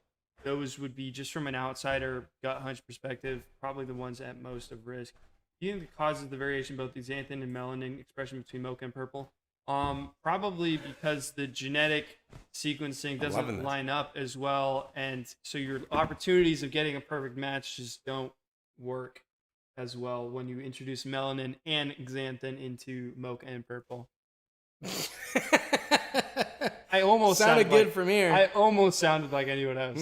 those would be, just from an outsider gut hunch perspective, probably the ones at most of risk. Do you think the causes the variation both the xanthan and melanin expression between mocha and purple? Probably because the genetic sequencing doesn't line up as well, and so your opportunities of getting a perfect match just don't work as well when you introduce melanin and xanthan into mocha and purple. I almost sounded good from here. I almost sounded like anyone else.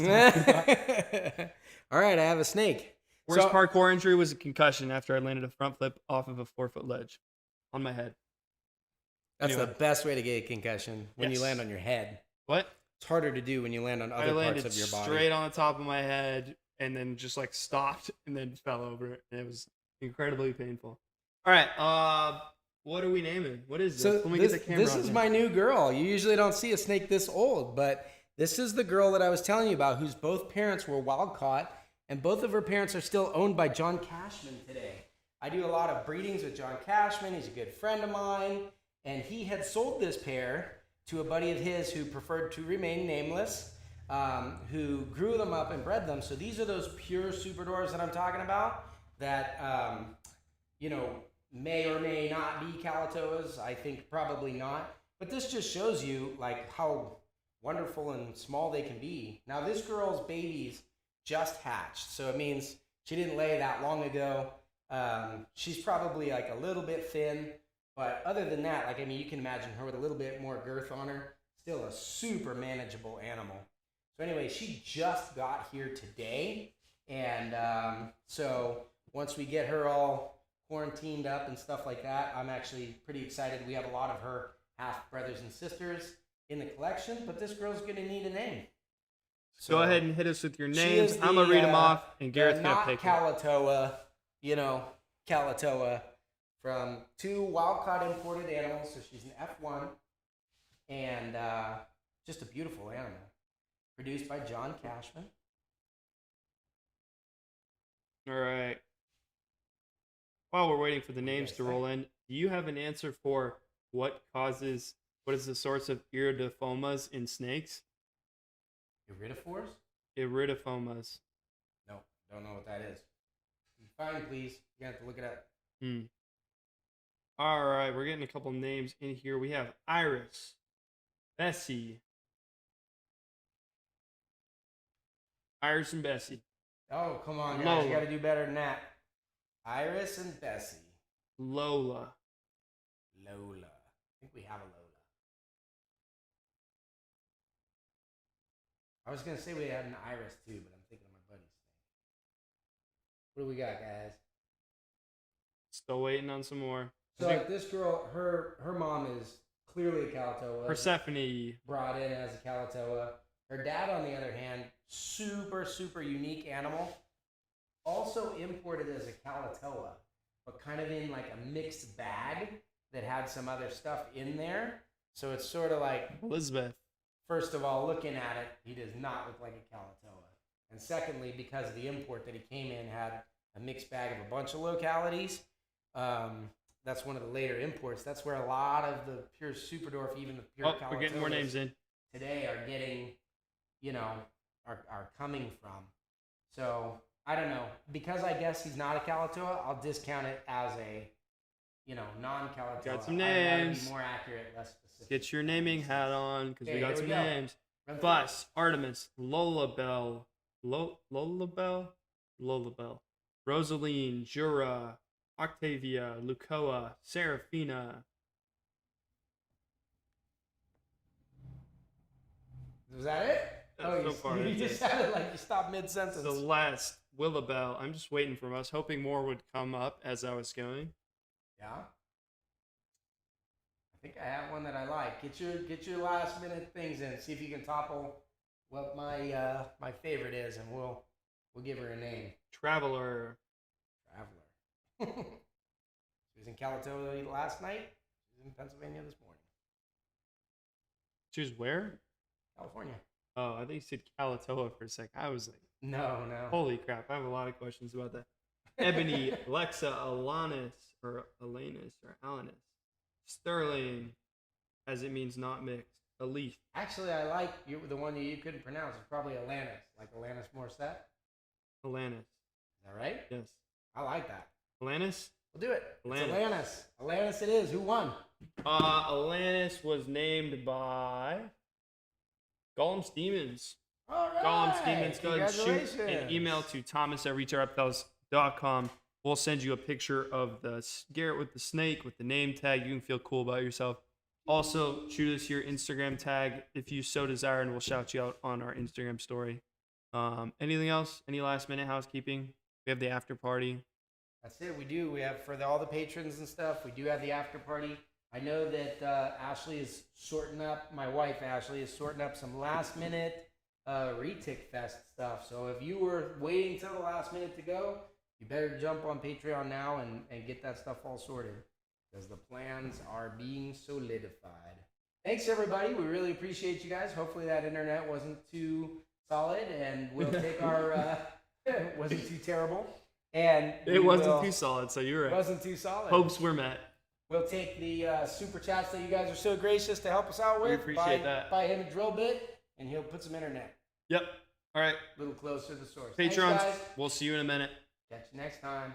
All right, I have a snake. Worst So- parkour injury was a concussion after I landed a front flip off of a 4-foot ledge on my head. That's Anyway. the best way to get a concussion, when you Yes. land on your head. What? It's harder to do when you land on I other parts landed of your body. straight on the top of my head and then just like stopped and then fell over it. And it was incredibly painful. All right. What are we naming? What is this? So Let me this, get the camera this on is there. my new girl. You usually don't see a snake this old, but this is the girl that I was telling you about, whose both parents were wild caught, and both of her parents are still owned by John Cashman today. I do a lot of breedings with John Cashman. He's a good friend of mine, and he had sold this pair to a buddy of his who preferred to remain nameless, who grew them up and bred them. So these are those pure Superdwarfs that I'm talking about that, may or may not be Kalatoas. I think probably not. But this just shows you like how wonderful and small they can be. Now this girl's babies just hatched, so it means she didn't lay that long ago. She's probably like a little bit thin, but other than that, like, I mean, you can imagine her with a little bit more girth on her. Still a super manageable animal. So anyway, she just got here today, and so once we get her all quarantined up and stuff like that, I'm actually pretty excited. We have a lot of her half brothers and sisters in the collection, but this girl's gonna need a name. So Go ahead and hit us with your she names. is I'm going to read them the, off, and Garrett's going to not pick it. Kalatoa, Kalatoa, from 2 wild-caught imported animals. So she's an F1, and just a beautiful animal. Produced by John Cashman. All right. While we're waiting for the names guys to think? roll in, do you have an answer for what is the source of iridophobas in snakes? Iridophores? Iridophobas. No, don't know what that is. Fine, please. You have to look it up. All right, we're getting a couple names in here. We have Iris, Bessie, Iris and Bessie, Oh, come on, guys. Lola. You got to do better than that. Iris and Bessie. Lola, Lola. I think we have a Lola. I was going to say we had an Iris too, but I'm thinking of my buddy's thing. What do we got, guys? Still waiting on some more. So like this girl, her mom is clearly a Kalatoa. Persephone, Brought in as a Kalatoa. Her dad, on the other hand, super, super unique animal. Also imported as a Kalatoa, but kind of in like a mixed bag that had some other stuff in there. So it's sort of like, Elizabeth. first of all, looking at it, he does not look like a Kalatoa. And secondly, because the import that he came in had a mixed bag of a bunch of localities. That's one of the later imports. That's where a lot of the pure Superdwarf, even the pure Kalatoas We're getting more names in. today are getting, are coming from. So I don't know. Because I guess he's not a Kalatoa, I'll discount it as a, non-Kalatoa. Got some I'd rather names. be more accurate, less specific. Get your naming hat on because we Okay, got here some we go. names. Run through Bus, Artemis, Lolabelle, Rosaline, Jura, Octavia, Lucoa, Serafina. Was that it? That's so far, you that's just it. sounded like you stopped mid-sentence. Celeste, Willabelle. I'm just waiting for them. I was hoping more would come up as I was going. Yeah. I think I have one that I like. Get your last minute things in. See if you can topple what my my favorite is, and we'll give her a name. Traveler, Traveler. She was in Kalatoa last night. She's in Pennsylvania this morning. choose where? California. Oh, I think you said Kalatoa for a sec. I was like, No. holy crap. I have a lot of questions about that. Ebony, Alexa, Alanis, or Alanus, or Alanus. Sterling, as it means not mixed. Alif. Actually, I like the one that you couldn't pronounce. It's probably Alanis, like Alanis Morissette. Alanis. Is that right? Yes. I like that. Alanis? We'll do it. Alanis. It's Alanis. Alanis it is. Who won? Alanis was named by Gollum's Demons. All right. Gollum's Demons. Go ahead and shoot Congratulations. an email to thomas@retareptiles.com. We'll send you a picture of the Garrett with the snake with the name tag. You can feel cool about yourself. Also, shoot us your Instagram tag if you so desire, and we'll shout you out on our Instagram story. Anything else? Any last minute housekeeping? We have the after party. That's it. We do. We have for all the patrons and stuff. We do have the after party. I know that Ashley is sorting up. My wife Ashley is sorting up some last minute Retic Fest stuff. So if you were waiting till the last minute to go, you better jump on Patreon now and get that stuff all sorted, because the plans are being solidified. Thanks everybody. We really appreciate you guys. Hopefully that internet wasn't too solid, and we'll take our wasn't too terrible. And it wasn't too solid, so you're right. It wasn't too solid. Hopes were met. We'll take the super chats that you guys are so gracious to help us out with. We appreciate that. Buy him a drill bit, and he'll put some internet. Yep. All right. A little closer to the source. Patrons, Thanks, guys. we'll see you in a minute. Catch you next time.